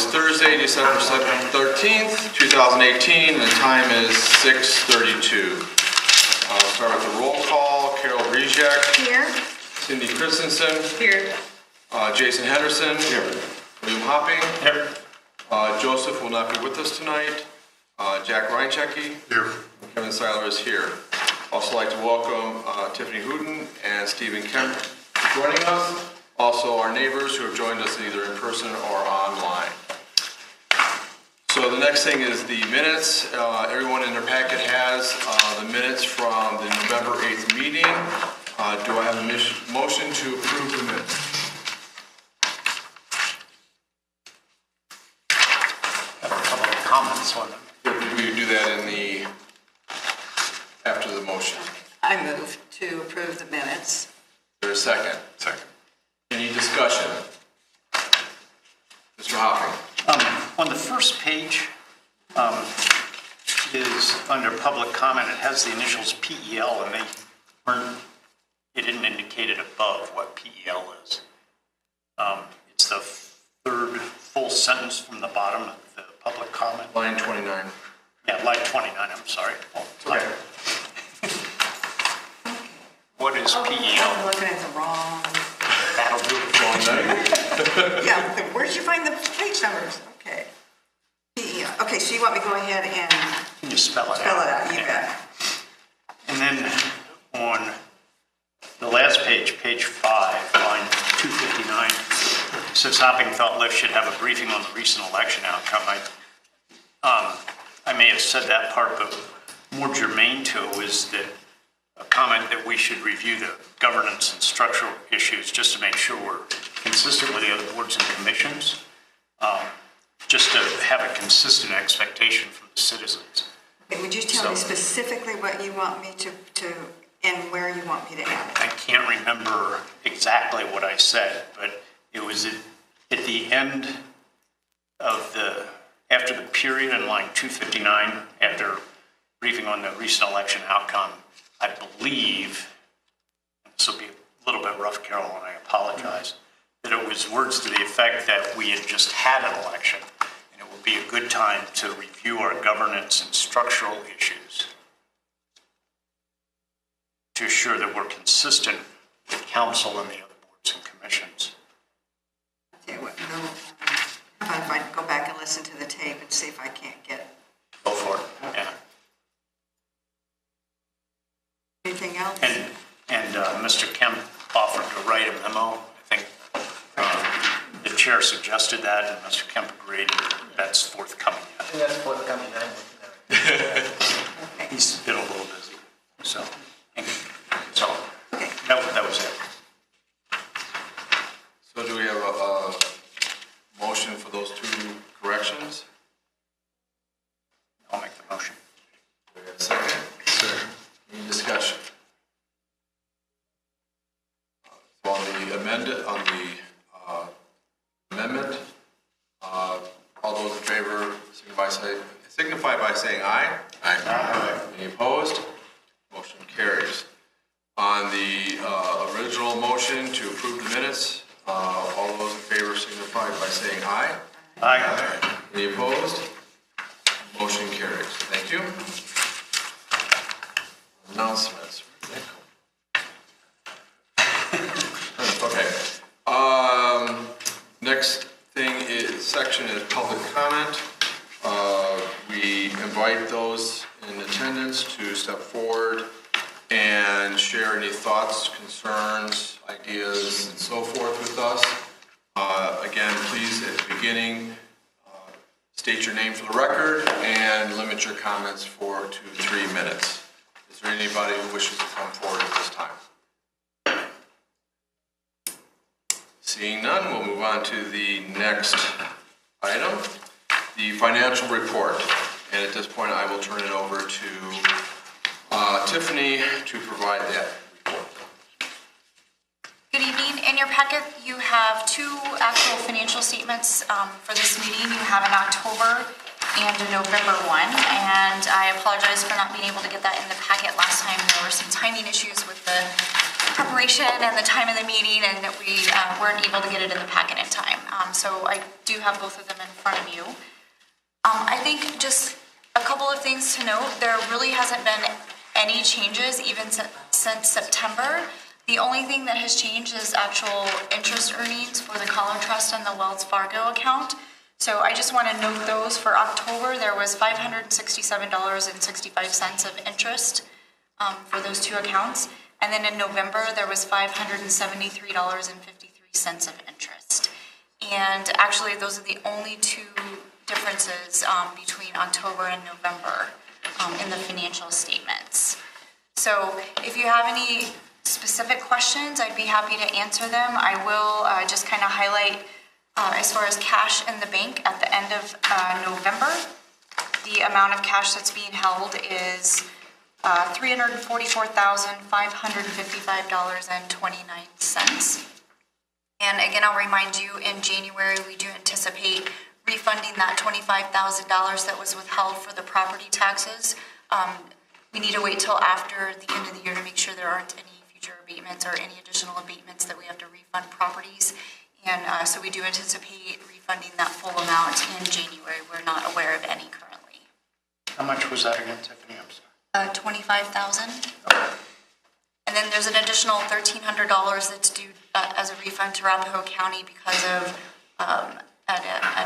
is Thursday, December 13th, 2018, and the time is 6:32. I'll start with the roll call. Carol Brejak. Here. Cindy Christensen. Here. Jason Henderson. Here. William Hopping. Here. Joseph will not be with us tonight. Jack Reinchecke. Here. Kevin Seiler is here. Also like to welcome Tiffany Hooten and Stephen Kemp for joining us. Also our neighbors who have joined us either in person or online. So the next thing is the minutes. Everyone in their packet has the minutes from the November 8th meeting. Do I have a motion to approve the minutes? I have a couple of comments on them. We do that after the motion. I move to approve the minutes. Is there a second? Second. Any discussion? Mr. Hopping. On the first page is under public comment. It has the initials PEL, and it didn't indicate it above what PEL is. It's the third full sentence from the bottom of the public comment. Line 29. Yeah, line 29, I'm sorry. Okay. What is I'm PEL? looking at the wrong. That'll do it. Yeah, where'd you find the page numbers? Okay. Okay, so you want me to go ahead and Can you spell it spell out? it out? You Yeah. bet. And then on the last page, page 5, line 259, says Hopping thought Lyft should have a briefing on the recent election outcome. I may have said that part, but more germane to it was that a comment that we should review the governance and structural issues just to make sure we're consistent with the other boards and commissions, just to have a consistent expectation from the citizens. Okay, would you tell me specifically what you want me to and where you want me to add it? I can't remember exactly what I said, but it was at the end of after the period in line 259, after briefing on the recent election outcome, I believe, this will be a little bit rough, Carol, and I apologize, that it was words to the effect that we had just had an election, and it would be a good time to review our governance and structural issues to assure that we're consistent with council and the other boards and commissions. Okay, if I go back and listen to the tape and see if I can't get Go for it, yeah. anything else? And Mr. Kemp offered to write a memo. I think the chair suggested that, and Mr. Kemp agreed, and that's forthcoming yet. And that's forthcoming. Okay. He's been a little busy, so Okay. that was it. So do we have a motion for those two corrections? I'll make the motion. Do we have a second? Second. Any discussion? So on the amendment, all those in favor signify by saying aye. Aye. Any opposed? Motion carries. On the original motion to approve the minutes, all those in favor signify by saying aye. Aye. Any opposed? Motion carries. Thank you. Announcements. Okay. Next section is public comment. We invite those in attendance to step forward and share any thoughts, concerns, ideas, and so forth with us. Again, please, at the beginning, state your name for the record and limit your comments to 3 minutes. Is there anybody who wishes to come forward at this time? Seeing none, we'll move on to the next item, the financial report. And at this point, I will turn it over to Tiffany to provide that report. Good evening. In your packet, you have 2 actual financial statements for this meeting. You have an October and a November one, and I apologize for not being able to get that in the packet last time. There were some timing issues with the preparation and the time of the meeting, and we weren't able to get it in the packet in time. So I do have both of them in front of you. I think just a couple of things to note. There really hasn't been any changes even since September. The only thing that has changed is actual interest earnings for the Collar Trust and the Wells Fargo account. So I just want to note those. For October, there was $567.65 of interest for those two accounts. And then in November, there was $573.53 of interest. And actually, those are the only two differences between October and November in the financial statements. So if you have any specific questions, I'd be happy to answer them. I will just kind of highlight as far as cash in the bank at the end of November. The amount of cash that's being held is $344,555.29. And again, I'll remind you, in January, we do anticipate refunding that $25,000 that was withheld for the property taxes. We need to wait till after the end of the year to make sure there aren't any future abatements or any additional abatements that we have to refund properties. And so we do anticipate refunding that full amount in January. We're not aware of any currently. How much was that again, Tiffany? I'm sorry. $25,000. And then there's an additional $1,300 that's due as a refund to Arapahoe County because of an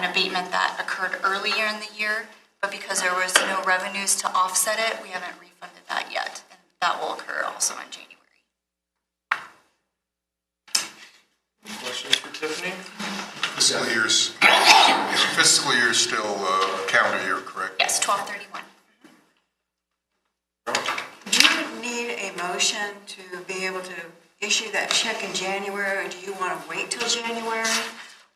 abatement that occurred earlier in the year. But because there was no revenues to offset it, we haven't refunded that yet. And that will occur also in January. Any questions for Tiffany? Fiscal year's still calendar year, correct? Yes, 12/31. Do you need a motion to be able to issue that check in January, or do you want to wait till January?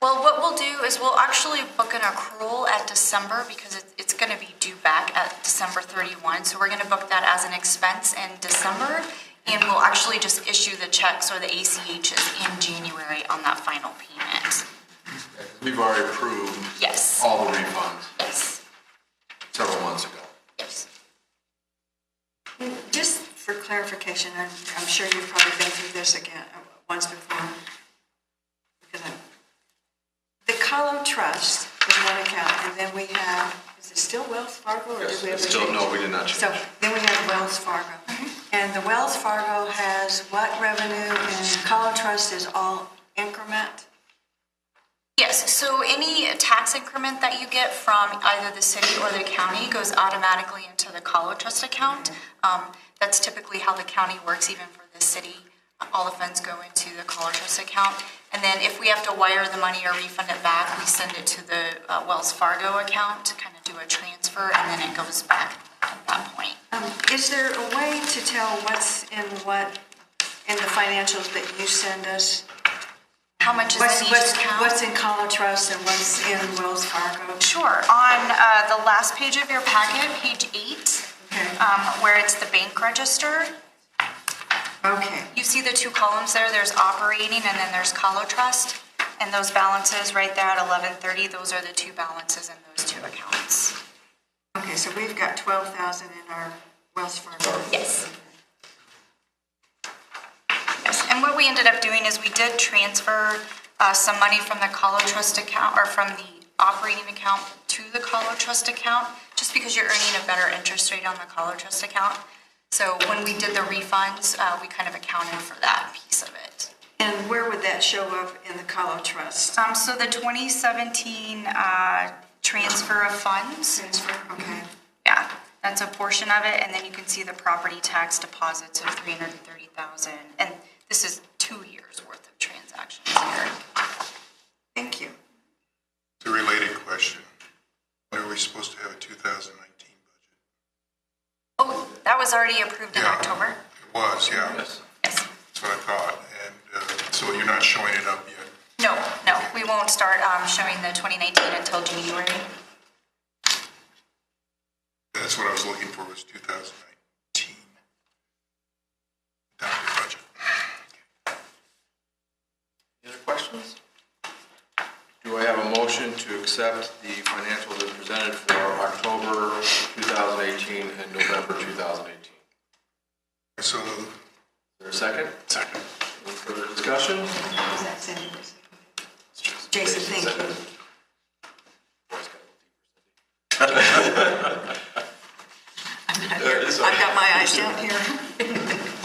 Well, what we'll do is we'll actually book an accrual at December because it's going to be due back at December 31. So we're going to book that as an expense in December, and we'll actually just issue the checks or the ACHs in January on that final payment. We've already approved Yes. all the refunds Yes. several months ago. Yes. Just for clarification, I'm sure you've probably been through this again once before. The Collar Trust is one account, and then we have, is it still Wells Fargo, or did we ever change? No, we did not change. So then we have Wells Fargo. And the Wells Fargo has what revenue, and Collar Trust is all increment? Yes, so any tax increment that you get from either the city or the county goes automatically into the Collar Trust account. That's typically how the county works, even for the city. All the funds go into the Collar Trust account. And then if we have to wire the money or refund it back, we send it to the Wells Fargo account to kind of do a transfer, and then it goes back at that point. Is there a way to tell what's in what in the financials that you send us? How much is in each account? What's in Collar Trust and what's in Wells Fargo? Sure. On the last page of your packet, page 8, Okay. where it's the bank register, Okay. you see the two columns there. There's operating and then there's Collar Trust. And those balances right there at 1130, those are the two balances in those two accounts. Okay, so we've got 12,000 in our Wells Fargo. Yes. Yes, and what we ended up doing is we did transfer some money from the Collar Trust account, or from the operating account to the Collar Trust account, just because you're earning a better interest rate on the Collar Trust account. So when we did the refunds, we kind of accounted for that piece of it. And where would that show up in the Collar Trust? So the 2017 transfer of funds, Transfer, okay. yeah, that's a portion of it, and then you can see the property tax deposits of $330,000, and this is 2 years worth of transactions here. Thank you. It's a related question. When are we supposed to have a 2019 budget? Oh, that was already approved in Yeah. October? It was, yeah. Yes. Yes. That's what I thought. And so you're not showing it up yet? No, we won't start showing the 2019 until January. That's what I was looking for, was 2019. Adopted budget. Any other questions? Do I have a motion to accept the financials as presented for October 2018 and November 2018? So Is there a second? Second. Any further discussion? Is that Cindy? Jason, thank you. I've got my eyes down here.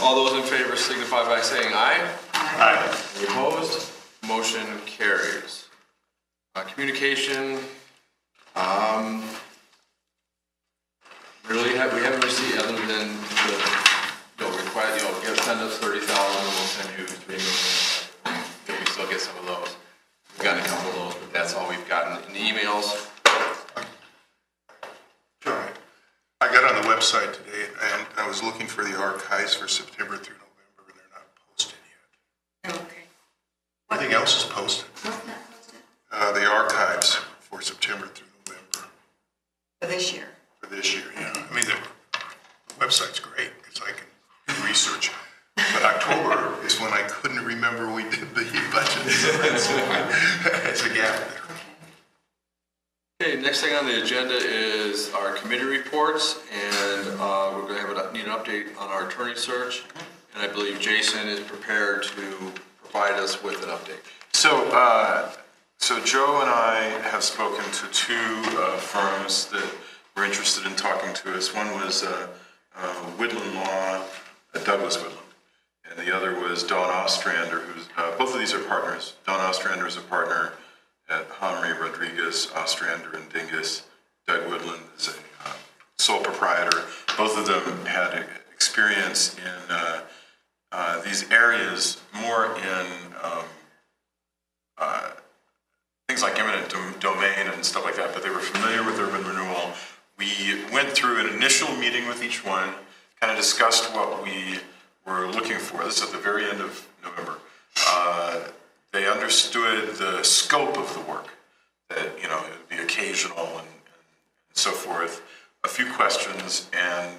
All those in favor signify by saying aye. Aye. Any opposed? Motion carries. Communication, we haven't received, other than the, request, send us 30,000 and we'll send you 3 million. We still get some of those. We've gotten a couple of those, but that's all we've gotten in the emails. John, I got on the website today and I was looking for the archives for September through November and they're not posted yet. Okay. Everything else is posted. What's not posted? The archives for September through November For this year. for this year, yeah. I mean, the website's great because I can do research. But October is when I couldn't remember we did the budget. So it's a gap there. Okay, next thing on the agenda is our committee reports, and we're going to need an update on our attorney search. And I believe Jason is prepared to provide us with an update. So Joe and I have spoken to 2 firms that were interested in talking to us. One was Woodland Law, Douglas Woodland, and the other was Dawn Ostrander, who's, both of these are partners. Dawn Ostrander is a partner at Homrey, Rodriguez, Ostrander, and Dingus. Doug Woodland is a sole proprietor. Both of them had experience in these areas, more in things like eminent domain and stuff like that, but they were familiar with urban renewal. We went through an initial meeting with each one, kind of discussed what we were looking for. This is at the very end of November. They understood the scope of the work, that, it would be occasional and so forth. A few questions, and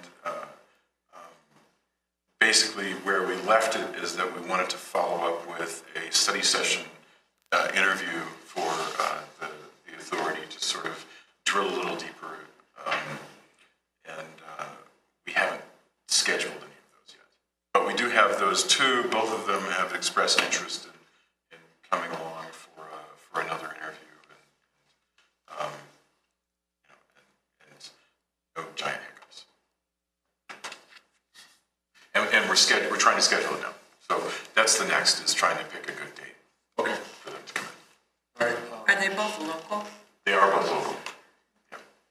basically where we left it is that we wanted to follow up with a study session interview for the authority to sort of drill a little deeper. And we haven't scheduled any of those yet. But we do have those 2. Both of them have expressed interest in coming along for another interview. And no giant hiccups. And we're trying to schedule it now. So that's the next, is trying to pick a good date. Okay. For them to come in. All right. Are they both local? They are both local.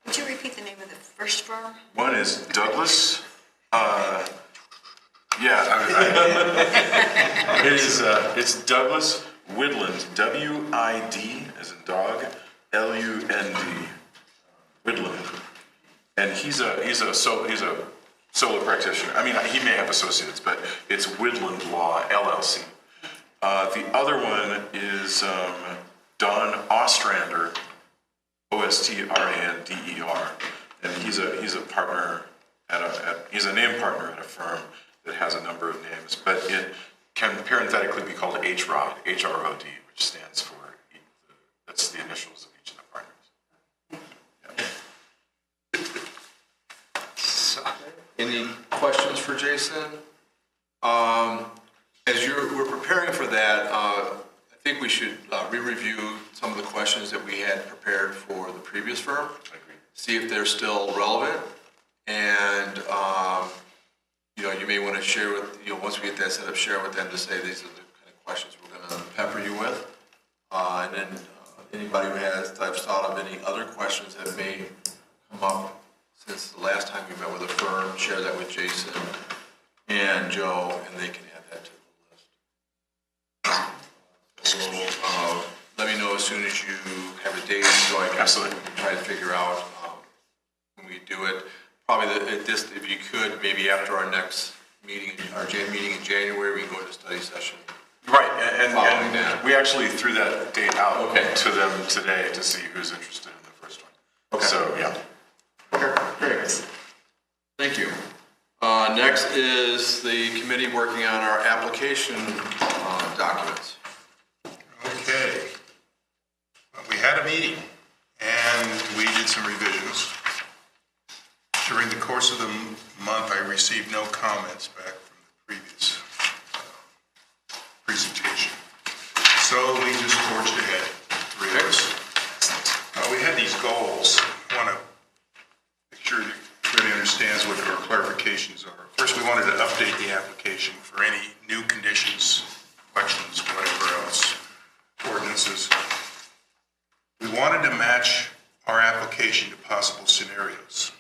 Would you repeat the name of the first firm? One is Douglas. It's Douglas Woodland. W-I-D as in dog, L-U-N-D. Woodland, and he's a solo practitioner. I mean, he may have associates, but it's Woodland Law LLC. The other one is Don Ostrander, O-S-T-R-A-N-D-E-R, and he's a partner he's a named partner at a firm that has a number of names, but it can parenthetically be called HROD, H-R-O-D, which stands for, that's the initials of each of the partners. Yeah. So, any questions for Jason? As we're preparing for that, I think we should re-review some of the questions that we had prepared for the previous firm. I agree. See if they're still relevant, and you may want to share with, once we get that set up, share with them to say these are the kind of questions we're going to pepper you with. And then anybody who has, I've thought of any other questions that may come up since the last time we met with a firm, share that with Jason and Joe, and they can add that to the list. So, let me know as soon as you have a date, so I can Absolutely. try to figure out when we do it. Probably if you could, maybe after our next meeting, our meeting in January, we can go to study session. Right, and Following that. we actually threw that date out Okay. to them today to see who's interested in the first one. Okay. So, yeah. Thank you. Next is the committee working on our application documents. Okay. Well, we had a meeting and we did some revisions. During the course of the month, I received no comments back from the previous wanted to match our application to possible scenarios.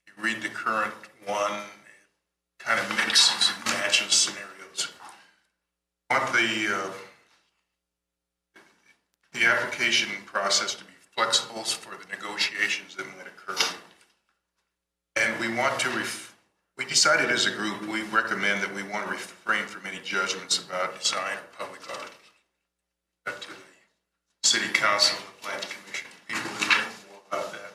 If you read the current one, it kind of mixes and matches scenarios. We want the application process to be flexible for the negotiations that might occur. And we want to, we decided as a group, we recommend that we want to refrain from any judgments about design or public art. Up to the City Council, the Planning Commission, people who know more about that.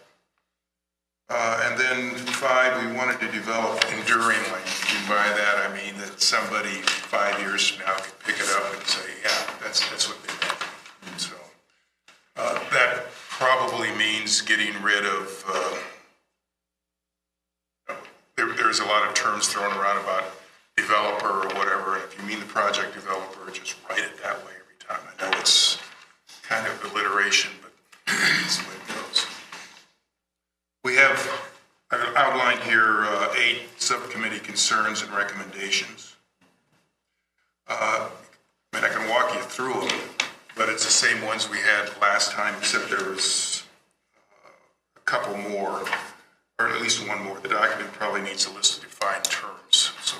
And then 5, we wanted to develop enduring language. And by that, I mean that somebody 5 years from now could pick it up and say, yeah, that's what they meant. So that probably means getting rid of, there's a lot of terms thrown around about developer or whatever. And if you mean the project developer, just write it that way every time. I know it's kind of alliteration, but it's the way it goes. We have outlined here 8 subcommittee concerns and recommendations. I mean, I can walk you through them, but it's the same ones we had last time, except there was a couple more, or at least one more. The document probably needs a list of defined terms. So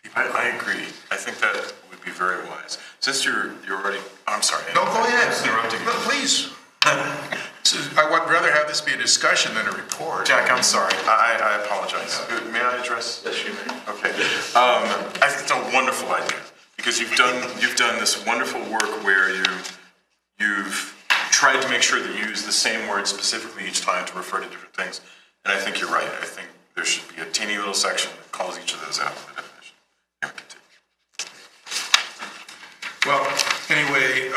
people I agree. I think that would be very wise. Since you're already, I'm sorry. No, go ahead. I'm interrupting you. No, please. I would rather have this be a discussion than a report. Jack, I'm sorry. I apologize. May I address? Yes, you may. Okay. I think it's a wonderful idea because you've done this wonderful work where you've tried to make sure that you use the same word specifically each time to refer to different things. And I think you're right. I think there should be a teeny little section that calls each of those out with a definition. Yeah, continue. Well, anyway,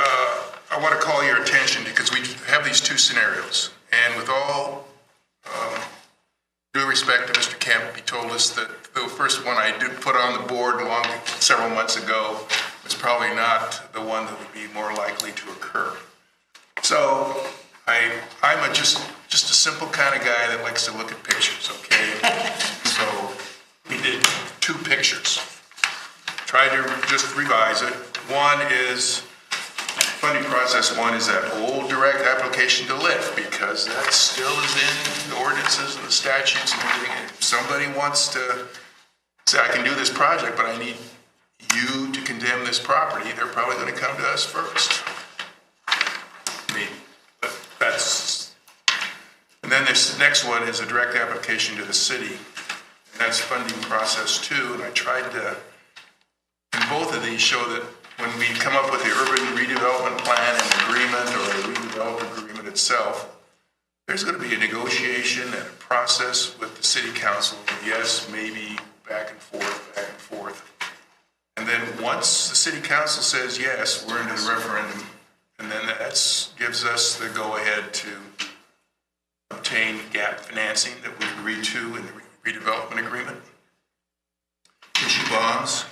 I want to call your attention because we have these 2 scenarios. And with all due respect to Mr. Kemp, he told us that the first one I did put on the board several months ago was probably not the one that would be more likely to occur. So I'm just a simple kind of guy that likes to look at pictures, okay? So we did 2 pictures. Tried to just revise it. One is, funding process 1 is that old direct application to lift, because that still is in the ordinances and the statutes and everything. And if somebody wants to say, I can do this project, but I need you to condemn this property, they're probably going to come to us first. Maybe, but that's, and then this next one is a direct application to the city. And that's funding process 2, and I tried to, in both of these, show that when we come up with the urban redevelopment plan and agreement or the redevelopment agreement itself, there's going to be a negotiation and a process with the city council. Yes, maybe back and forth. And then once the city council says yes, we're into the referendum, and then that gives us the go-ahead to obtain gap financing that we agreed to in the redevelopment agreement. Issue bonds.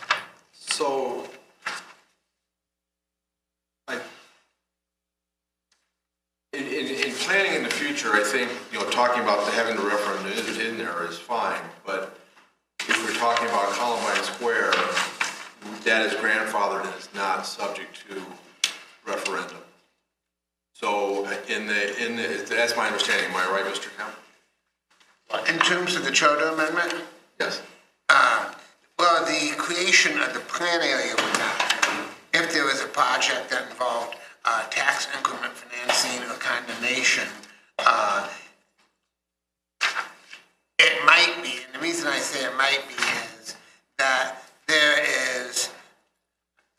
So, in planning in the future, I think, talking about having the referendum in there is fine, but if we're talking about Columbine Square, that is grandfathered and is not subject to referendum. So, that's my understanding. Am I right, Mr. Kemp? In terms of the charter amendment, Yes. well, the creation of the plan area would not. If there was a project that involved tax increment financing or condemnation, it might be, and the reason I say it might be is that there is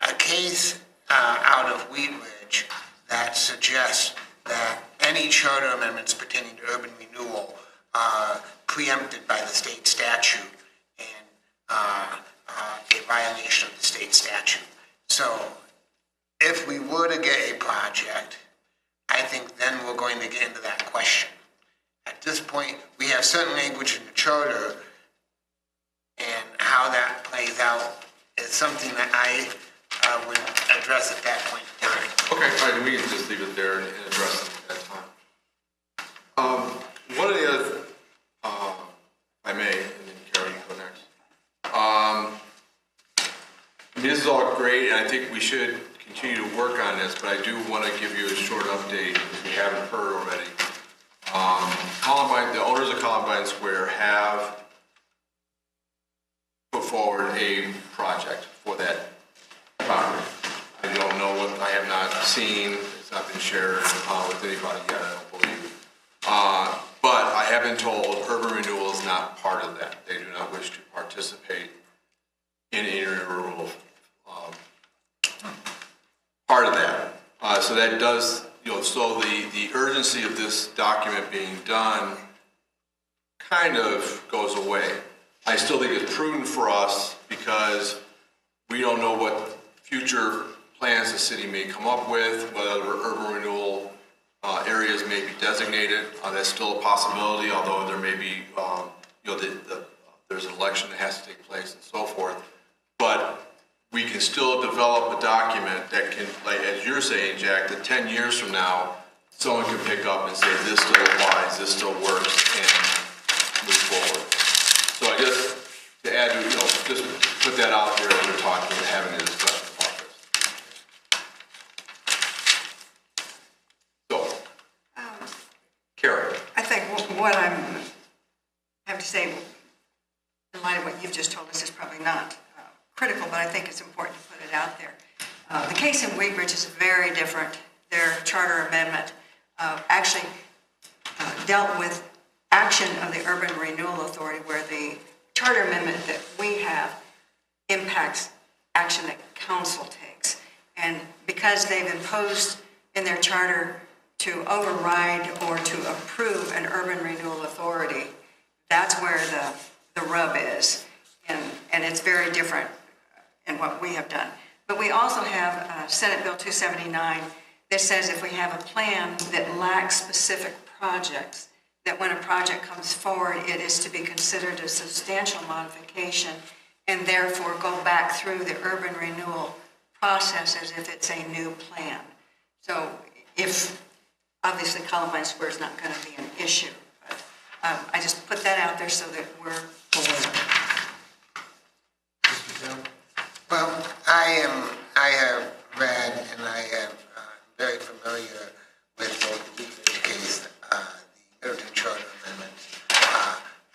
a case out of Wheat Ridge that suggests that any charter amendments pertaining to urban renewal are preempted by the state statute and a violation of the state statute. So if we were to get a project, I think then we're going to get into that question. At this point, we have certain language in the charter, and how that plays out is something that I would address at that point in time. Okay, all right, we can just leave it there and address it at that time. One of the other, if I may, and then Karen, you go next. I mean, this is all great, and I think we should continue continue to work on this, but I do want to give you a short update if you haven't heard already. Columbine, the owners of Columbine Square have put forward a project for that property. I don't know what, I have not seen, it's not been shared with anybody yet, I don't believe. But I have been told urban renewal is not part of that. They do not wish to participate in interrural part of that. So that does, so the urgency of this document being done kind of goes away. I still think it's prudent for us because we don't know what future plans the city may come up with, whether urban renewal areas may be designated. That's still a possibility, although there may be, there's an election that has to take place and so forth. But we can still develop a document that can, like as you're saying, Jack, that 10 years from now, someone can pick up and say, this still applies, this still works, and move forward. So I guess to add, just put that out there as we're talking and having a discussion about this. So, Karen. I think what I have to say, in light of what you've just told us, is probably not critical, but I think it's important to put it out there. The case in Wheatridge is very different. Their charter amendment actually dealt with action of the Urban Renewal Authority, where the charter amendment that we have impacts action that council takes. And because they've imposed in their charter to override or to approve an urban renewal authority, that's where the rub is. And it's very different in what we have done. But we also have Senate Bill 279 that says if we have a plan that lacks specific projects, that when a project comes forward, it is to be considered a substantial modification and therefore go back through the urban renewal process as if it's a new plan. So if, obviously Columbine Square is not going to be an issue, but I just put that out there so that we're aware. Well, I have read and I am very familiar with both the Wheatridge case, the Middleton Charter Amendment.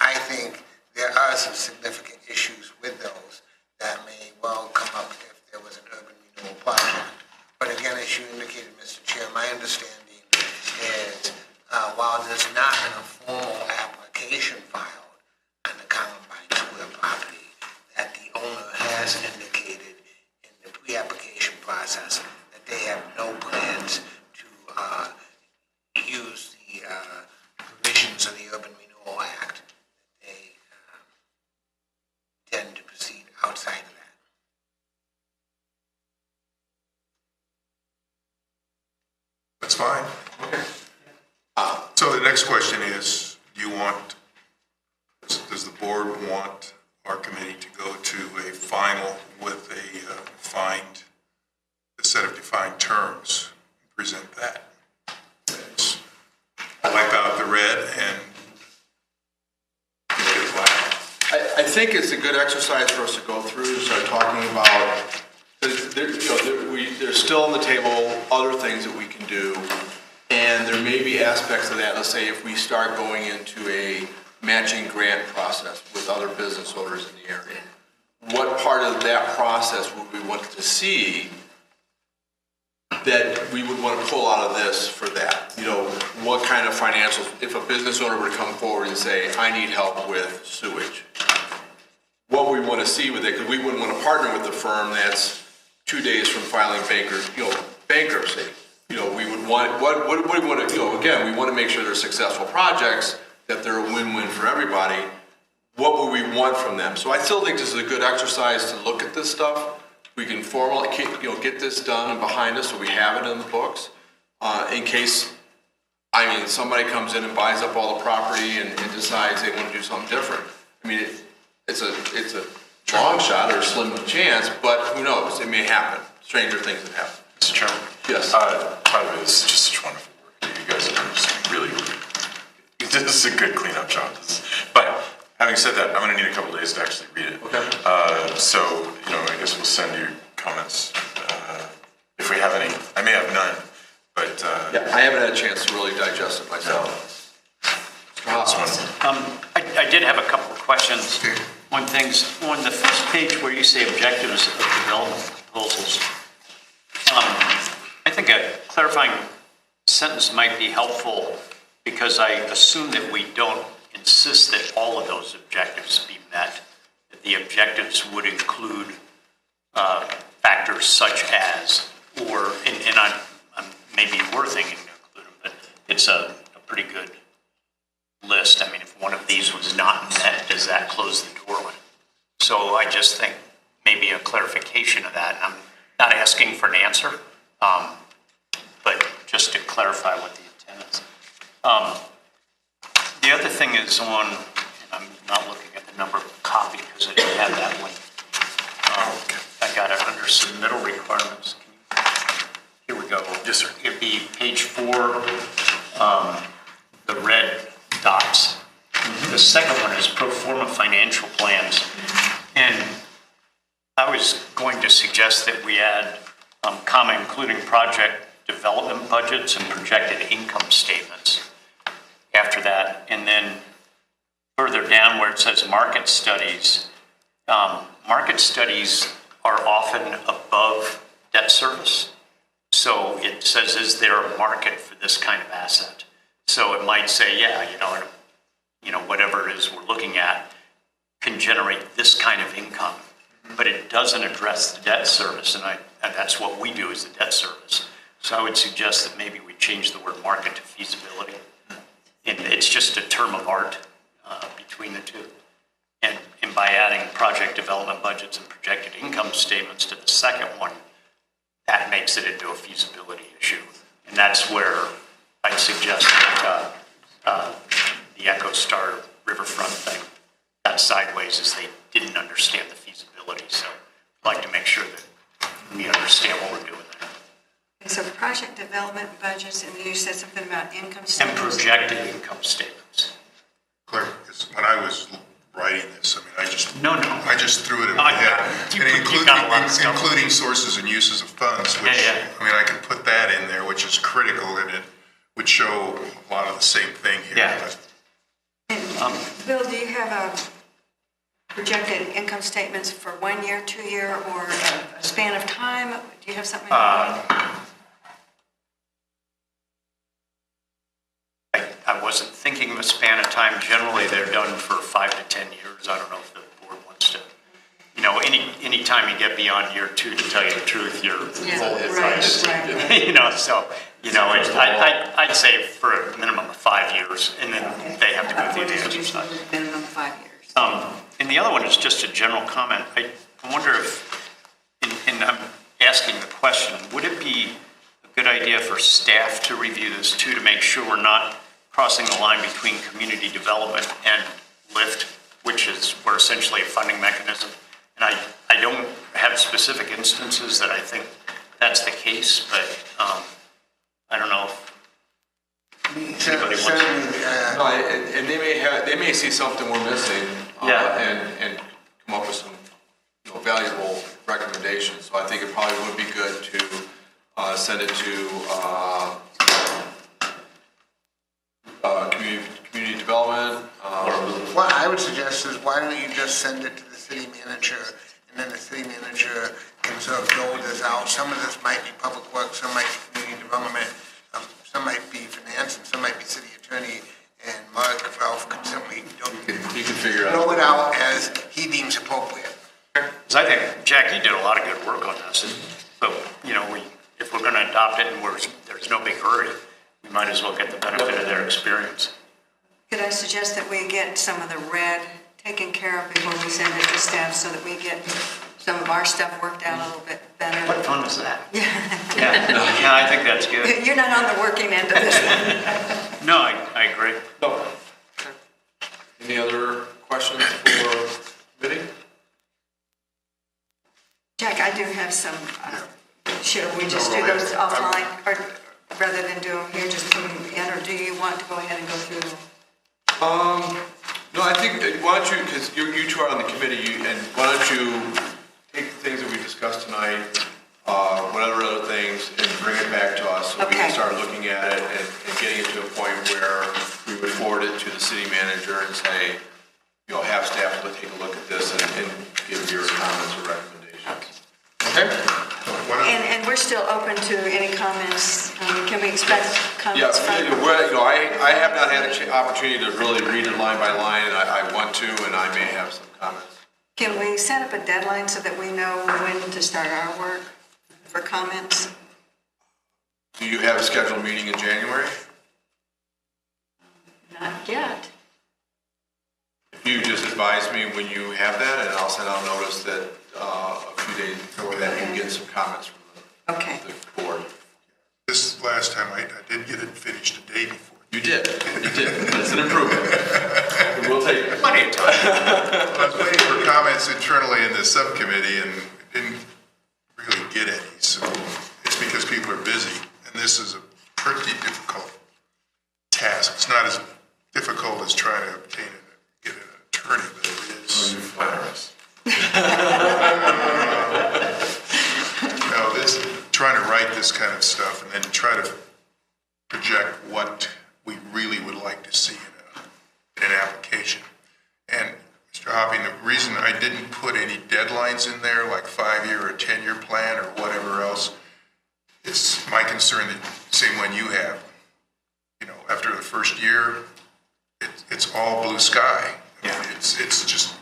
I think there are some significant issues with those that may well come up if there was an urban renewal project. But again, as you indicated, Mr. Chair, my understanding is while there's not been a formal application filed on the Columbine Square property, that the owner has indicated in the pre-application process that they have no plans to use the provisions of the Urban Renewal Act. They tend to proceed outside of that. That's fine. Okay. So the next question is, does the board want our committee to go to a final with a set of defined terms, and present that? Let's wipe out the red and make it black. I think it's a good exercise for us to go through and start talking about, because there's still on the table other things that we can do, and there may be aspects of that. Let's say if we start going into a matching grant process with other business owners in the area, what part of that process would we want to see that we would want to pull out of this for that? What kind of financials, if a business owner were to come forward and say, I need help with sewage, what we want to see with it, because we wouldn't want to partner with a firm that's 2 days from filing bankruptcy. We would want, what do we want to, again, we want to make sure they're successful projects, that they're a win-win for everybody. What would we want from them? So I still think this is a good exercise to look at this stuff. We can formally, get this done and behind us so we have it in the books. In case, somebody comes in and buys up all the property and decides they want to do something different. It's a long shot or a slim chance, but who knows? It may happen. Stranger things have happened. Mr. Chairman? Yes. Part of it is just such wonderful work. You guys are just really, this is a good cleanup job. But having said that, I'm going to need a couple of days to actually read it. Okay. So, I guess we'll send you comments if if we have any. I may have none, but Yeah, I haven't had a chance to really digest it myself. I did have a couple of questions on things. On the first page where you say objectives of development proposals, I think a clarifying sentence might be helpful because I assume that we don't insist that all of those objectives be met, that the objectives would include factors such as, or, and I'm maybe we're thinking to include them, but it's a pretty good list. I mean, if one of these was not met, does that close the door on it? So I just think maybe a clarification of that, and I'm not asking for an answer, but just to clarify what the intent is. The other thing is on, and I'm not looking at the number copy because I didn't have that one. I got it under submittal requirements. Here we go. Yes, sir. It'd be page 4, the red dots. The second one is pro forma financial plans. And I was going to suggest that we add comma including project development budgets and projected income statements after that. And then further down where it says market studies are often above debt service. So it says, is there a market for this kind of asset? So it might say, yeah, whatever it is we're looking at can generate this kind of income, but it doesn't address the debt service, and that's what we do as the debt service. So I would suggest that maybe we change the word market to feasibility. And it's just a term of art between the two. And by adding project development budgets and projected income statements to the second one, that makes it into a feasibility issue. And that's where I'd suggest that the EchoStar Riverfront thing got sideways as they didn't understand the feasibility. So I'd like to make sure that we understand what we're doing there. Okay, so project development budgets, and you said something about income And statements? projected income statements. Clerk, when I was writing this, I mean, I just threw it in No, my I head. got it. You And got a lot of stuff. including sources and uses of funds, which, Yeah. I mean, I can put that in there, which is critical, and it would show a lot of the same thing here. Yeah. But Bill, do you have projected income statements for 1 year, 2 year, or a span of time? Do you have something? I wasn't thinking of a span of time. Generally, they're done for 5 to 10 years. I don't know if the board wants to, any time you get beyond year 2, to tell you the truth, you're Yeah, full. right. I'd say for a minimum of 5 years, and then they have to go through the exercise. Minimum 5 years. And the other one is just a general comment. I wonder if, and I'm asking the question, would it be a good idea for staff to review this too, to make sure we're not crossing the line between community development and LIFT, which is, we're essentially a funding mechanism. And I don't have specific instances that I think that's the case, but I don't know if anybody wants to. No, and they may see something we're missing, and come up with some, valuable recommendations. So I think it probably would be good to send it to community development. What I would suggest is, why don't you just send it to the city manager, and then the city manager can sort of dole this out. Some of this might be public works, some might be community development, some might be finance, and some might be city attorney, and Mark, Ralph can simply You can figure it out. roll it out as he deems appropriate. Because I think, Jack, you did a lot of good work on this, but, if we're going to adopt it and there's no big hurry, we might as well get the benefit of their experience. Could I suggest that we get some of the red taken care of before we send it to staff, so that we get some of our stuff worked out a little bit better? What fun is that? Yeah, I think that's good. You're not on the working end of this one. No, I agree. Any other questions for committee? Jack, I do have some, should we just do those offline, or rather than do them here, just put them in, or do you want to go ahead and go through them? No, I think, why don't you, because you two are on the committee, and why don't you take the things that we discussed tonight, whatever other things, and bring it back to us, so we can Okay. start looking at it and getting it to a point where we would forward it to the city manager and say, you know, have staff to take a look at this and give your comments or recommendations. Okay? And we're still open to any comments. Can we expect Yeah, comments from? I have not had an opportunity to really read it line by line, and I want to, and I may have some comments. Can we set up a deadline so that we know when to start our work for comments? Do you have a scheduled meeting in January? Not yet. If you just advise me when you have that, and I'll send out notice that a few days before that, you can get some comments from Okay. the board. This last time, I did get it finished a day before. You did. That's an improvement. We'll take it. Plenty of time. I was waiting for comments internally in the subcommittee and didn't really get any, so it's because people are busy, and this is a pretty difficult task. It's not as difficult as trying to get an attorney, but it is. You flatter us. No, trying to write this kind of stuff and then try to project what we really would like to see in an application. And Mr. Hopping, the reason I didn't put any deadlines in there, like 5-year or 10-year plan or whatever else, it's my concern that same one you have. You know, after the first year, it's all blue sky. I mean, it's just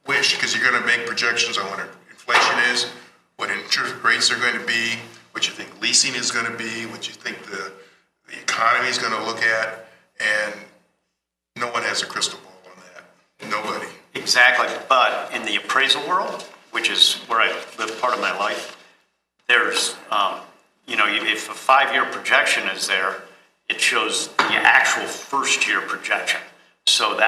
wish, because you're going to make projections on what inflation is, what interest rates are going to be, what you think leasing is going to be, what you think the economy is going to look at, and no one has a crystal ball on that. Nobody. Exactly, but in the appraisal world, which is where I live part of my life, there's, if a 5-year projection is there, it shows the actual first-year projection. So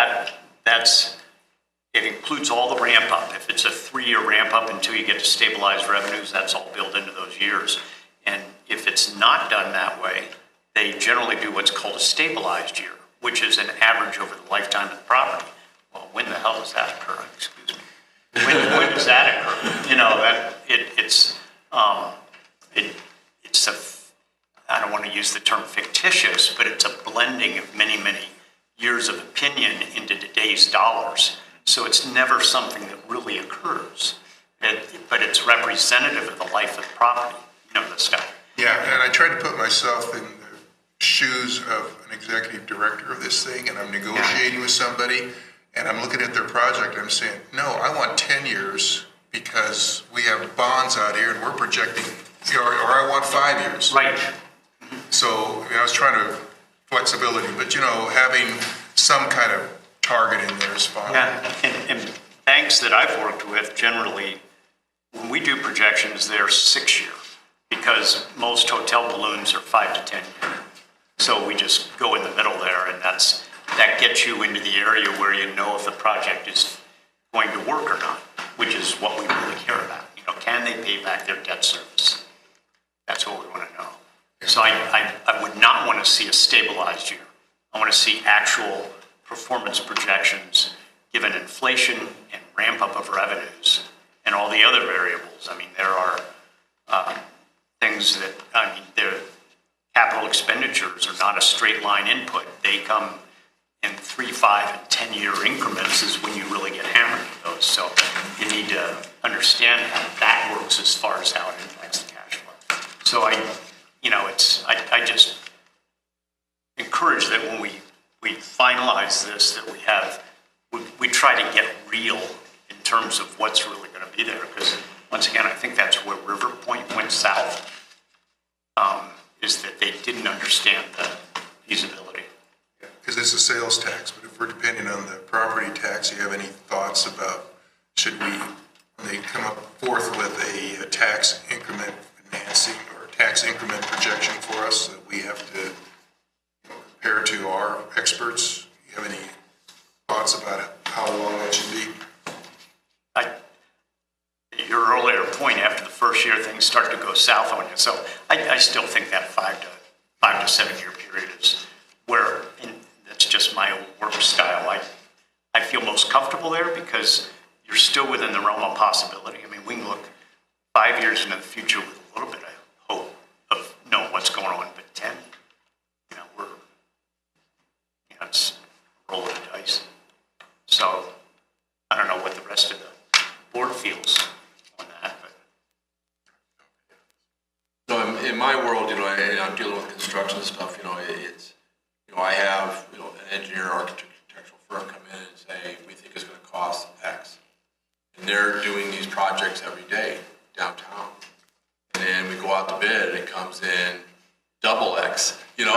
it includes all the ramp up. If it's a 3-year ramp up until you get to stabilized revenues, that's all built into those years. And if it's not done that way, they generally do what's called a stabilized year, which is an average over the lifetime of the property. Well, when the hell does that occur? Excuse me. When does that occur? You know, I don't want to use the term fictitious, but it's a blending of many, many years of opinion into today's dollars. So it's never something that really occurs, but it's representative of the life of the property, the stuff. Yeah, and I tried to put myself in the shoes of an executive director of this thing, and I'm negotiating with somebody, and I'm looking at their project, and I'm saying, no, I want 10 years because we have bonds out here and we're projecting, or I want 5 years. Right. So I was trying to flexibility, but having some kind of target in there is fine. Yeah, and banks that I've worked with, generally, when we do projections, they're 6-year, because most hotel balloons are 5 to 10 year. So we just go in the middle there, and that gets you into the area where you know if the project is going to work or not, which is what we really care about. Can they pay back their debt service? That's what we want to know. So I would not want to see a stabilized year. I want to see actual performance projections given inflation and ramp up of revenues and all the other variables. I mean, there are things that, their capital expenditures are not a straight line input. They come in 3, 5, and 10-year increments is when you really get hammered with those. So you need to understand how that works as far as how it impacts the cash flow. So I just encourage that when we finalize this, that we try to get real in terms of what's really going to be there. Because once again, I think that's where River Point went south, is that they didn't understand the feasibility. Because it's a sales tax, but if we're depending on the property tax, do you have any thoughts about should we, when they come up forth with a tax increment financing or tax increment projection for us that we have to compare to our experts? Do you have any thoughts about how long that should be? Your earlier point, after the first year, things start to go south on you. So I still think that 5 to 7 year period is where, and that's just my own work style. I feel most comfortable there because you're still within the realm of possibility. I mean, we can look 5 years into the future with construction stuff, it's, I have, an engineer, architectural firm come in and say, we think it's gonna cost X. And they're doing these projects every day downtown. And then we go out to bid and it comes in double X, And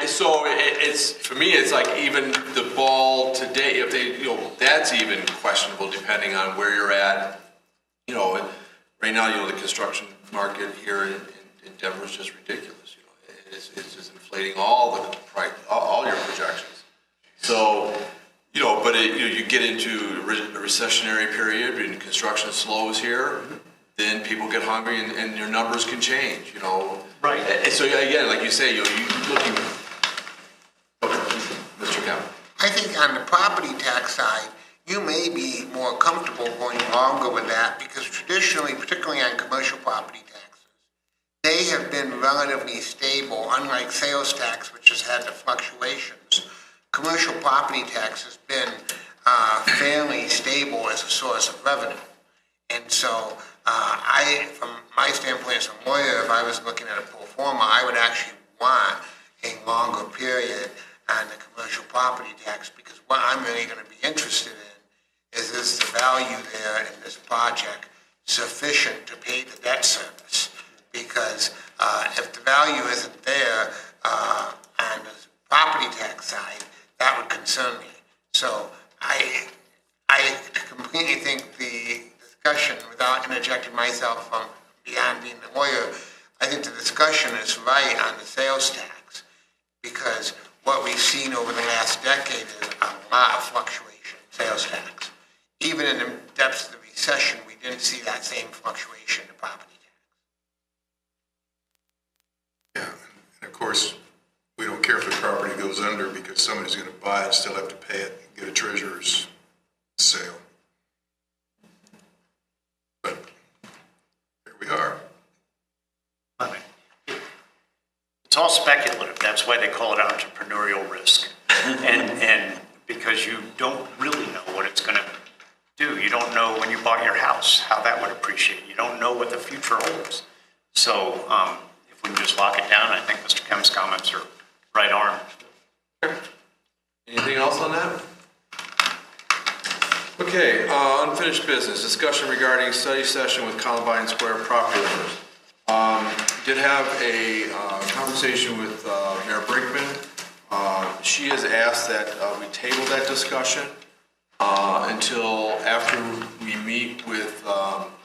so it's, for me, it's like even the ball today, if they, that's even questionable depending on where you're at. Right now, the construction market here in Denver is just ridiculous. It's just inflating all the price, all your projections. So, but you get into a recessionary period and construction slows here, then people get hungry and your numbers can change, Right. And so again, like you say, you looking, Mr. Kemp. I think on the property tax side, you may be more comfortable going longer with that because traditionally, particularly on commercial property taxes, they have been relatively stable, unlike sales tax, which has had the fluctuations. Commercial property tax has been fairly stable as a source of revenue. And so from my standpoint as a lawyer, if I was looking at a pro forma, I would actually want a longer period on the commercial property tax because what I'm really going to be interested in is the value there in this project sufficient to pay the debt service? Because if the value isn't there on the property tax side, that would concern me. So I completely think the discussion, without interjecting myself from beyond being a lawyer, I think the discussion is right on the sales tax because what we've seen over the last decade is a lot of fluctuation in sales tax. Even in the depths of the recession, we didn't see that same fluctuation in property tax. Yeah, and of course, we don't care if the property goes under because somebody's going to buy it, still have to pay it, and get a treasurer's sale. But here we are. I mean, it's all speculative. That's why they call it entrepreneurial risk. And because you don't really know what it's going to do. You don't know when you bought your house how that would appreciate. You don't know what the future holds. So if we can just lock it down, I think Mr. Kemp's comments are right on. Anything else on that? Okay, unfinished business, discussion regarding study session with Columbine Square property owners. Did have a conversation with Mayor Brinkman. She has asked that we table that discussion until after we meet with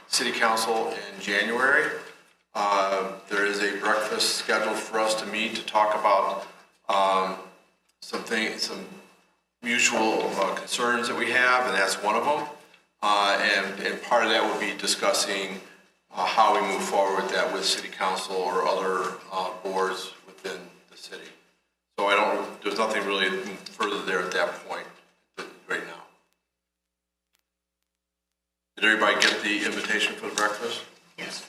City Council in January. There is a breakfast scheduled for us to meet to talk about some mutual concerns that we have, and that's one of them. And part of that would be discussing how we move forward with that with City Council or other boards within the city. So there's nothing really further there at that point right now. Did everybody get the invitation for the breakfast? Yes.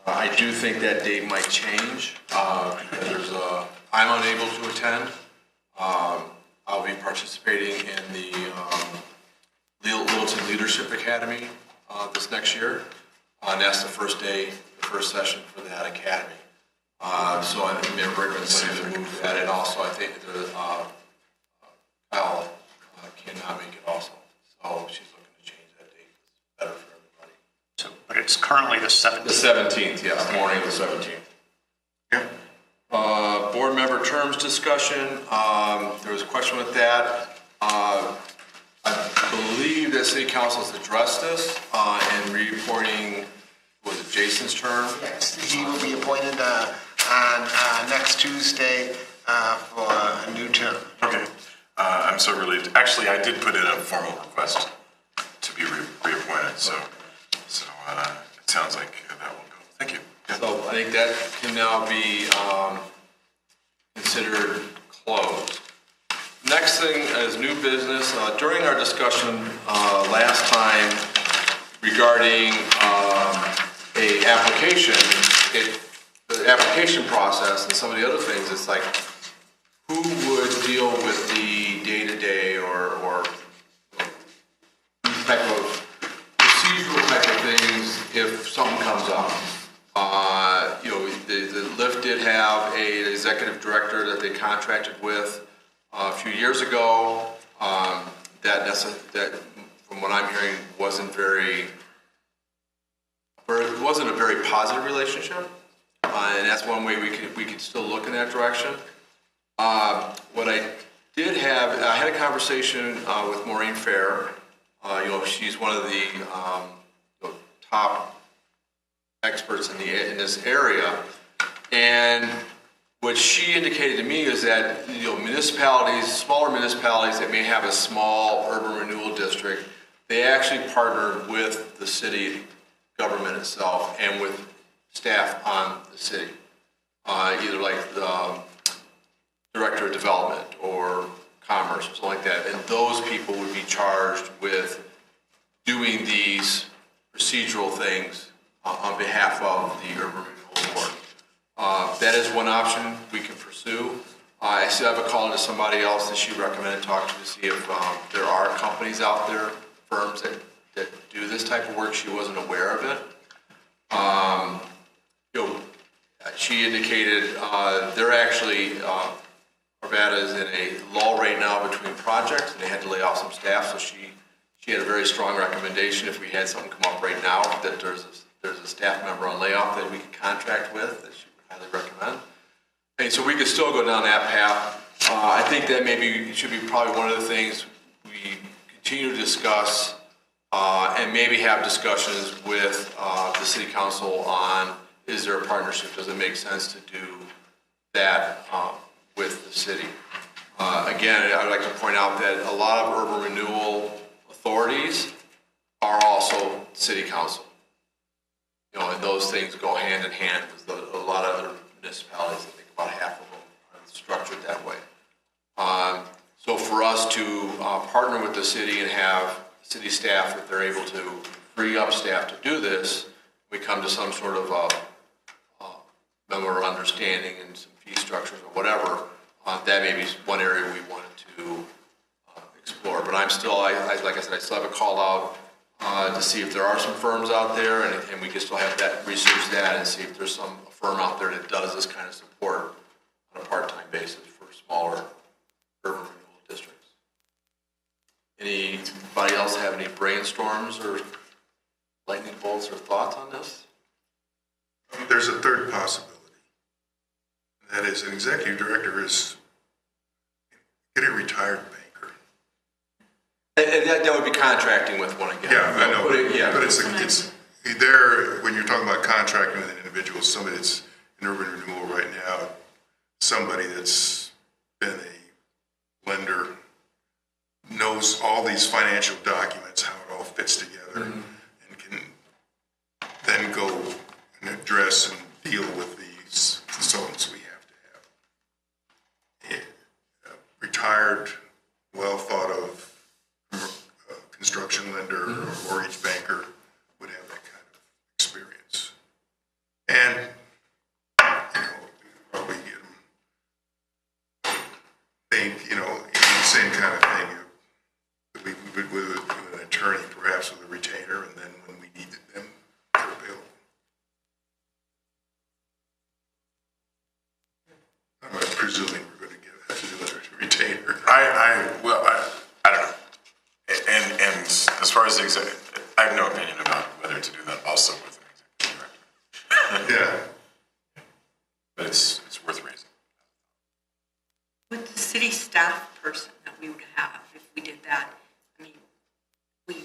I do think that date might change because I'm unable to attend. I'll be participating in the Littleton Leadership Academy this next year. And that's the first session for that academy. So I think Mayor Brinkman's going to move that, and also I think Kyle cannot make it also. So she's looking to change that date. It's better for everybody. So, but it's currently the 7th. The 17th, yes, morning of the 17th. Yeah. Board member terms discussion, there was a question with that. I believe that City Council has addressed this in reporting, was it Jason's term? Yes, he will be appointed on next Tuesday for a new term. Okay. I'm so relieved. Actually, I did put in a formal request to be reappointed, so it sounds like that will go. Thank you. Yeah. So I think that can now be considered closed. Next thing is new business. During our discussion last time regarding a application, the application process and some of the other things, it's like who would deal with the day-to-day or type of procedural type of things if something comes up. Lift did have an executive director that they contracted with a few years ago. That, from what I'm hearing, wasn't a very positive relationship. And that's one way we could still look in that direction. What I did have, I had a conversation with Maureen Fair. She's one of the top experts in this area, and what she indicated to me is that municipalities, smaller municipalities that may have a small urban renewal district, they actually partnered with the city government itself and with staff on the city, either like the director of development or commerce or something like that, and those people would be charged with doing these procedural things on behalf of the Urban Renewal Board. That is one option we can pursue. I still have a call to somebody else that she recommended talk to see if there are companies out there, firms that do this type of work. She wasn't aware of it. She indicated they're actually, Arvada is in a lull right now between projects, and they had to lay off some staff, so she had a very strong recommendation if we had something come up right now that there's a staff member on layoff that we could contract with that she would highly recommend. And so we could still go down that path. I think that maybe should be probably one of the things we continue to discuss and maybe have discussions with the city council on, is there a partnership? Does it make sense to do that with the city? Again, I would like to point out that a lot of urban renewal authorities are also city council. And those things go hand in hand with a lot of other municipalities. I think about half of them are structured that way. So for us to partner with the city and have city staff, if they're able to free up staff to do this, we come to some sort of memorandum of understanding and some fee structures or whatever, that may be one area we wanted to explore. But I'm still, like I said, I still have a call out to see if there are some firms out there, and we can still have that, research that and see if there's some firm out there that does this kind of support on a part-time basis for smaller urban renewal districts. Anybody else have any brainstorms or lightning bolts or thoughts on this? There's a third possibility. That is, an executive director is get a retired banker. And that would be contracting with one again. Yeah, I know. But it's there, when you're talking about contracting with an individual, somebody that's in urban renewal right now, somebody that's been a lender, knows all these financial documents, how it all fits together, and can then go and address and deal with these consultants we have to have. A retired, well thought of construction lender or mortgage banker would have that kind of experience. And, probably get them, the same kind of thing. We would with an attorney, perhaps with a retainer, and then when we needed them, they're available. I'm presuming we're going to have to do a retainer. I don't know. And as far as the executive, I have no opinion about whether to do that also with an executive director. Yeah. But it's worth raising. With the city staff person that we would have, if we did that, I mean,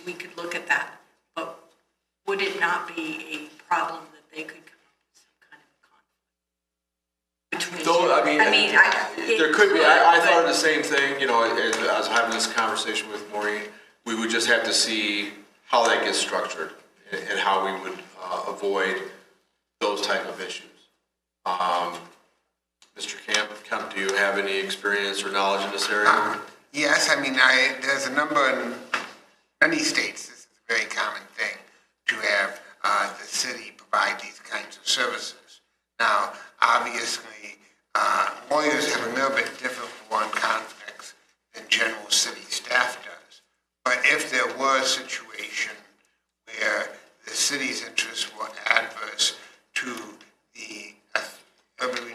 we could look at that, but would it not be a problem that they could come up with some kind of a conflict between two? There could be. I thought of the same thing, as I was having this conversation with Maureen. We would just have to see how that gets structured and how we would avoid those type of issues. Mr. Kemp, do you have any experience or knowledge in this area? Yes, there's a number in many states, this is a very common thing, to have the city provide these kinds of services. Now, obviously, lawyers have a little bit different foreign conflicts than general city staff does. But if there were a situation where the city's interests were adverse to the urban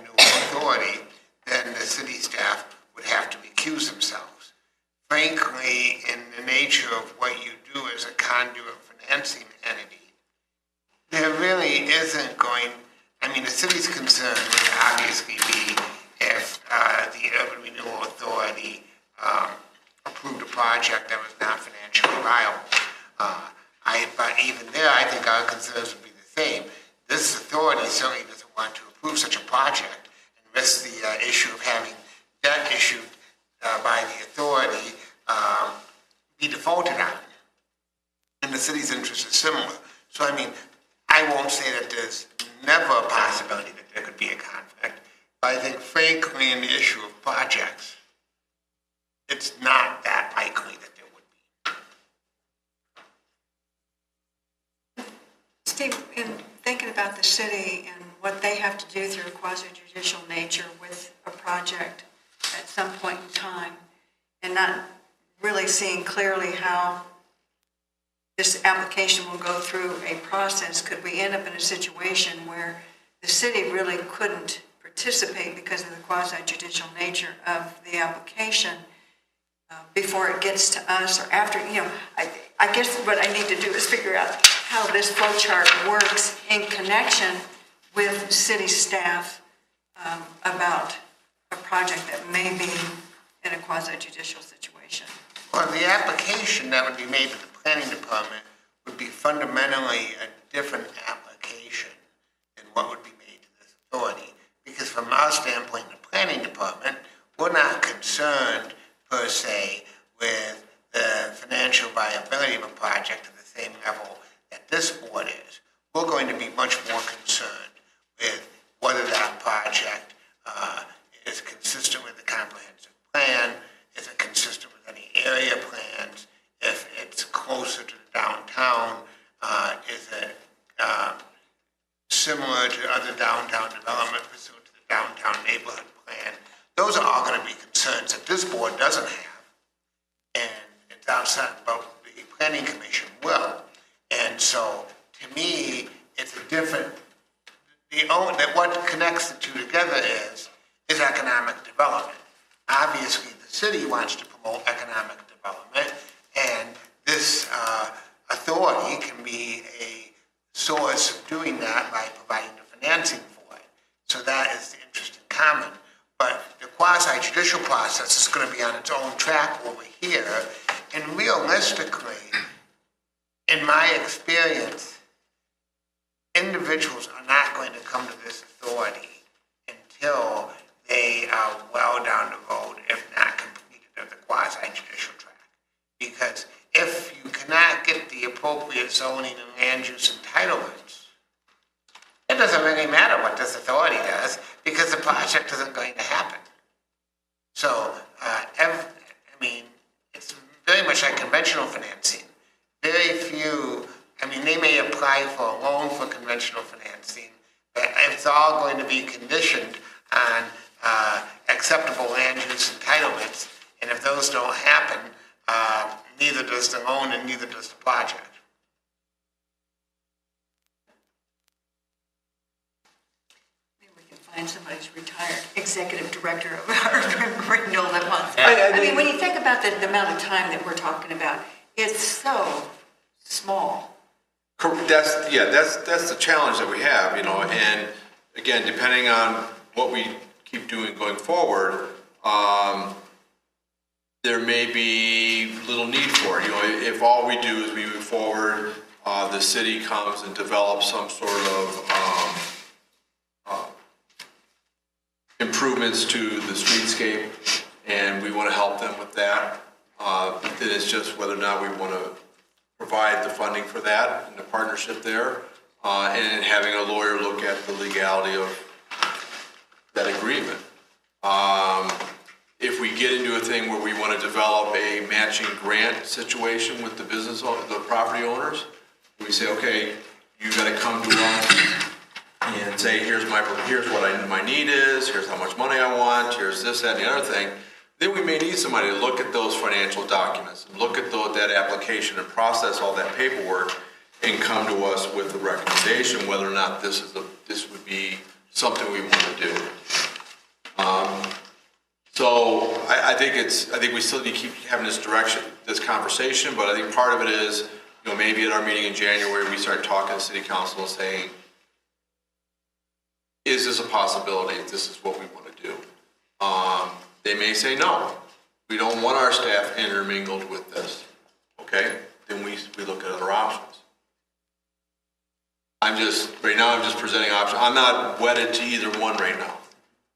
project and risk the issue of having debt issued by the authority be defaulted on. And the city's interest is similar. So, I mean, I won't say that there's never a possibility that there could be a conflict, but I think frankly in the issue of projects, it's not that likely that there would be. Steve, in thinking about the city and what they have to do through a quasi-judicial nature with a project at some point in time, and not really seeing clearly how this application will go through a process, could we end up in a situation where the city really couldn't participate because of the quasi-judicial nature of the application before it gets to us or after, I guess what I need to do is figure out how this flow chart works in connection with city staff about a project that may be in a quasi-judicial situation. Well, the application that would be made to the planning department would be fundamentally a different application than what would be made to this authority. Because from our standpoint in the planning department, we're not concerned per se with the financial viability of a project at the same level that this board is. We're going to be much more concerned with whether that project is consistent with the comprehensive plan, is it consistent with any area plans, if it's closer to the downtown, is it similar to other downtown development pursuant to the downtown neighborhood plan. Those are all going to be concerns that this board doesn't have, and it's outside, but the planning commission will. And so, to me, it's a different, what connects the two together is economic development. Obviously, the city wants to promote economic development, and this authority can be a source of doing that by providing the financing for it. So that is the interest in common. But the quasi-judicial process is going to be on its own track over here, and realistically, in my experience, individuals are not going to come to this authority until they are well down the road, if not completed, of the quasi-judicial track. Because if you cannot get the appropriate zoning and land use entitlements, it doesn't really matter what this authority does, because the project isn't going to happen. So, it's very much like conventional financing. Very few, they may apply for a loan for conventional financing, but it's all going to be conditioned on acceptable land use entitlements, and if those don't happen, neither does the loan and neither does the project. Maybe we can find somebody who's retired executive director of Urban Renewal that wants. When you think about the amount of time that we're talking about, it's so small. That's the challenge that we have, and again, depending on what we keep doing going forward, there may be little need for it. If all we do is we move forward, the city comes and develops some sort of improvements to the streetscape, and we want to help them with that, then it's just whether or not we want to provide the funding for that and the partnership there, and having a lawyer look at the legality of that agreement. If we get into a thing where we want to develop a matching grant situation with the the property owners, we say, okay, you got to come to us and say, here's what my need is, here's how much money I want, here's this, that, and the other thing. Then we may need somebody to look at those financial documents, and look at that application and process all that paperwork, and come to us with a recommendation whether or not this would be something we want to do. So I think we still need to keep having this conversation, but I think part of it is, maybe at our meeting in January, we start talking to city council and saying, is this a possibility if this is what we want to do? They may say, no, we don't want our staff intermingled with this. Okay, then we look at other options. Right now I'm just presenting options. I'm not wedded to either one right now.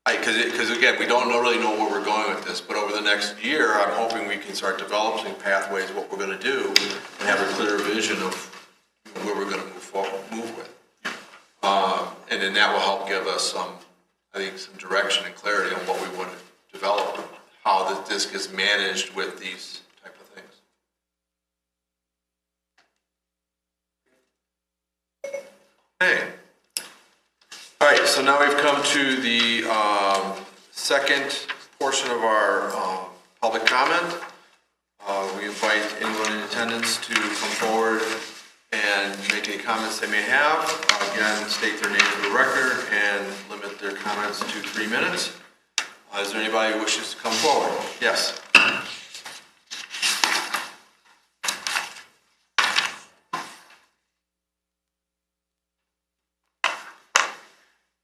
Because again, we don't really know where we're going with this, but over the next year, I'm hoping we can start developing pathways, what we're going to do, and have a clear vision of where we're going to move with. And then that will help give us I think, some direction and clarity on what we want to develop, how this gets managed with these type of things. Okay. All right, so now we've come to the second portion of our public comment. We invite anyone in attendance to come forward and make any comments they may have. Again, state their name for the record and limit their comments to 3 minutes. Is there anybody who wishes to come forward? Yes.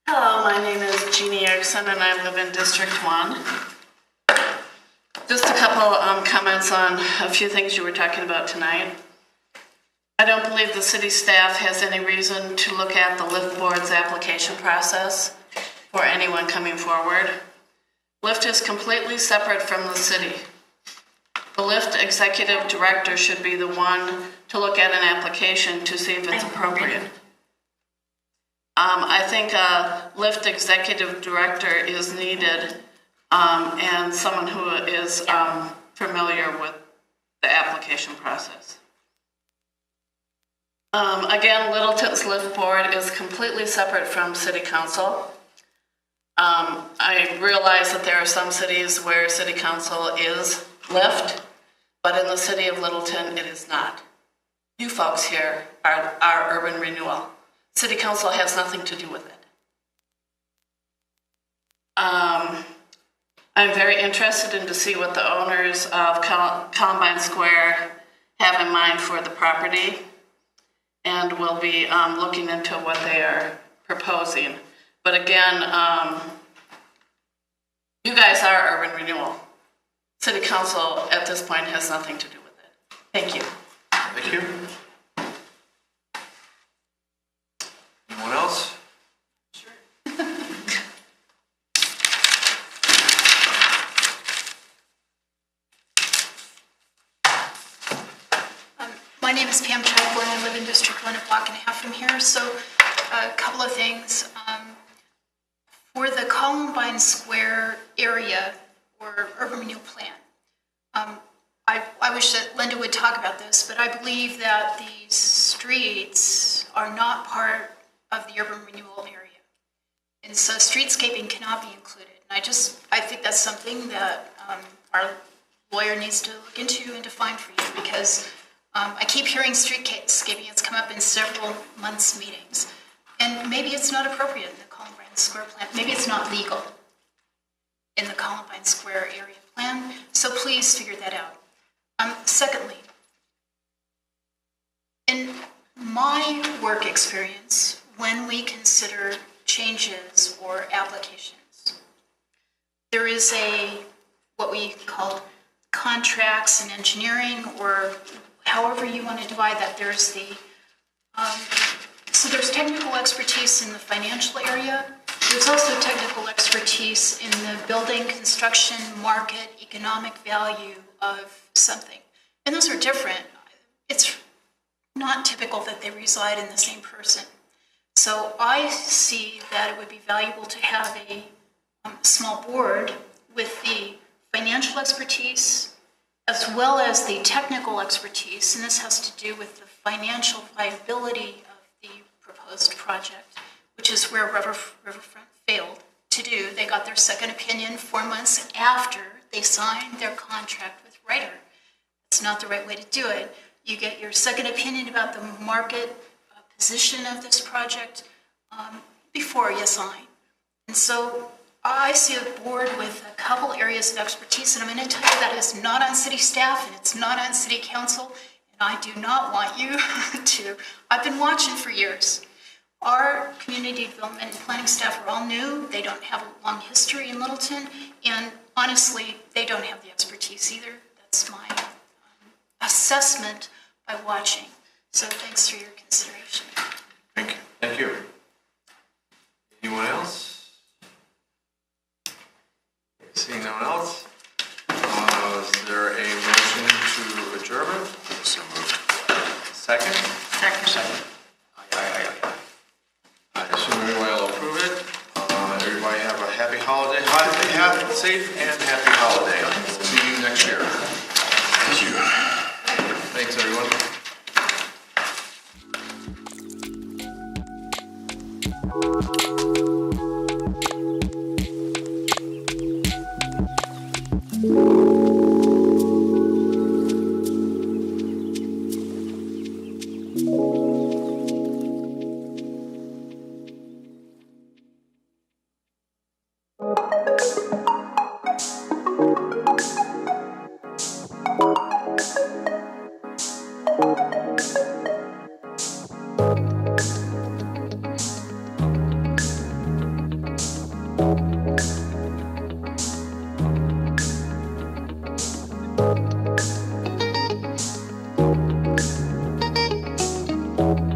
Hello, my name is Jeannie Erickson and I live in District 1. Just a couple comments on a few things you were talking about tonight. I don't believe the city staff has any reason to look at the LIFT board's application process for anyone coming forward. LIFT is completely separate from the city. The LIFT executive director should be the one to look at an application to see if it's appropriate. I think a LIFT executive director is needed and someone who is familiar with the application process. Again, Littleton's LIFT board is completely separate from city council. I realize that there are some cities where city council is LIFT, but in the city of Littleton, it is not. You folks here are urban renewal. City council has nothing to do with it. I'm very interested in to see what the owners of Columbine Square have in mind for the property, and we'll be looking into what they are proposing. But again, you guys are urban renewal. City council at this point has nothing to do with it. Thank you. Thank you. Anyone else? My name is Pam Chadbourne. I live in District 1, a block and a half from here. So a couple of things. For the Columbine Square area or urban renewal plan, I wish that Linda would talk about this, but I believe that these streets are not part of the urban renewal area. And so streetscaping cannot be included. And I think that's something that our lawyer needs to look into and define for you, because I keep hearing streetscaping. It's come up in several months' meetings. And maybe it's not appropriate in the Columbine Square plan. Maybe it's not legal in the Columbine Square area plan. So please figure that out. Secondly, in my work experience, when we consider changes or applications, there is what we call contracts and engineering, or however you want to divide that. There's so there's technical expertise in the financial area. There's also technical expertise in the building, construction, market, economic value of something. And those are different. It's not typical that they reside in the same person. So I see that it would be valuable to have a small board with the financial expertise as well as the technical expertise, and this has to do with the financial viability of the proposed project, which is where Riverfront failed to do. They got their second opinion 4 months after they signed their contract with Ryder. It's not the right way to do it. You get your second opinion about the market position of this project before you sign. And so I see a board with a couple areas of expertise, and I'm going to tell you that is not on city staff and it's not on city council, and I do not want you to. I've been watching for years. Our community development and planning staff are all new. They don't have a long history in Littleton, and honestly, they don't have the expertise either. That's my assessment by watching. So thanks for your consideration. Thank you. Thank you. Anyone else? Seeing no one else, is there a motion to adjourn? So moved. Second? Second. I assume everybody will approve it. Everybody have a happy holiday, safe and happy holiday. See you next year. Thank you. Thanks, everyone. Thank you.